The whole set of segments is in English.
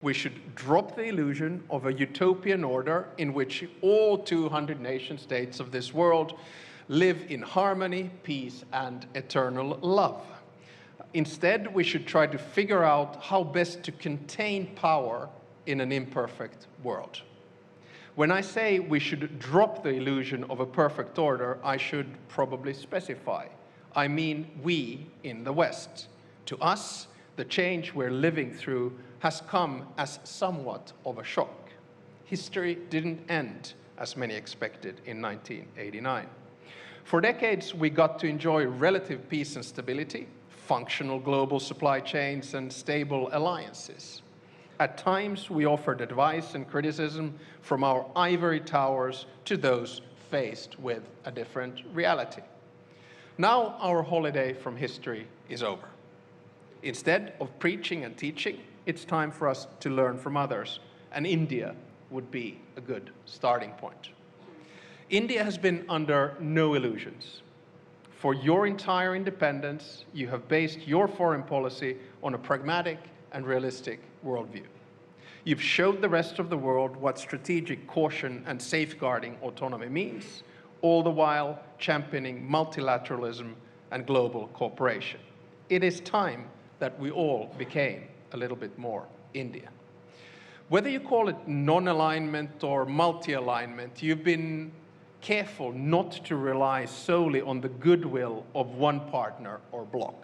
We should drop the illusion of a utopian order in which all 200 nation states of this world live in harmony, peace, and eternal love. Instead, we should try to figure out how best to contain power in an imperfect world. When I say we should drop the illusion of a perfect order, I should probably specify. I mean we in the West. To us, the change we're living through has come as somewhat of a shock. History didn't end as many expected in 1989. For decades, we got to enjoy relative peace and stability, functional global supply chains, and stable alliances. At times, we offered advice and criticism from our ivory towers to those faced with a different reality. Now, our holiday from history is over. Instead of preaching and teaching, it's time for us to learn from others, and India would be a good starting point. India has been under no illusions. For your entire independence, you have based your foreign policy on a pragmatic and realistic worldview. You've showed the rest of the world what strategic caution and safeguarding autonomy means, all the while championing multilateralism and global cooperation. It is time that we all became a little bit more India. Whether you call it non-alignment or multi-alignment, you've been careful not to rely solely on the goodwill of one partner or bloc.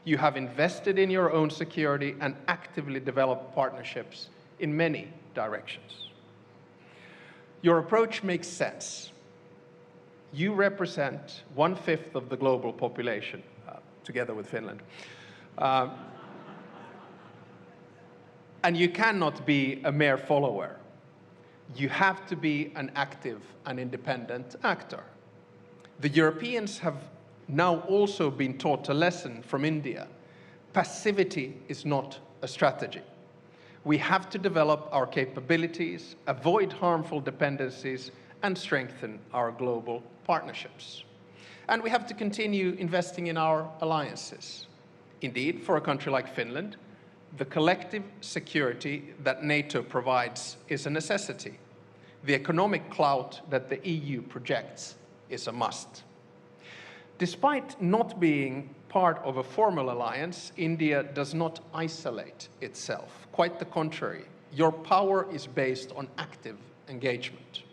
You have invested in your own security and actively developed partnerships in many directions. Your approach makes sense. You represent 1/5 of the global population, together with Finland. And you cannot be a mere follower. You have to be an active and independent actor. The Europeans have now also been taught a lesson from India. Passivity is not a strategy. We have to develop our capabilities, avoid harmful dependencies, and strengthen our global partnerships. And we have to continue investing in our alliances. Indeed, for a country like Finland, the collective security that NATO provides is a necessity. The economic clout that the EU projects is a must. Despite not being part of a formal alliance, India does not isolate itself. Quite the contrary. Your power is based on active engagement.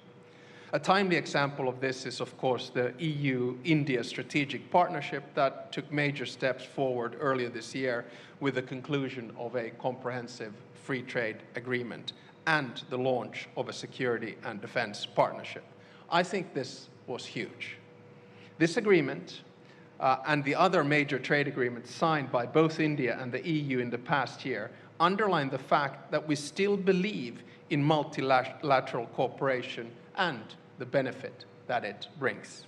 A timely example of this is, of course, the EU-India strategic partnership that took major steps forward earlier this year with the conclusion of a comprehensive free trade agreement and the launch of a security and defense partnership. I think this was huge. This agreement and the other major trade agreements signed by both India and the EU in the past year underline the fact that we still believe in multilateral cooperation and the benefit that it brings.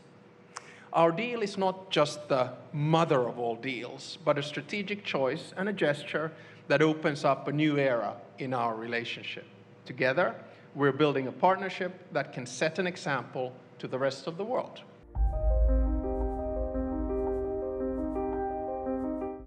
Our deal is not just the mother of all deals, but a strategic choice and a gesture that opens up a new era in our relationship. Together, we're building a partnership that can set an example to the rest of the world.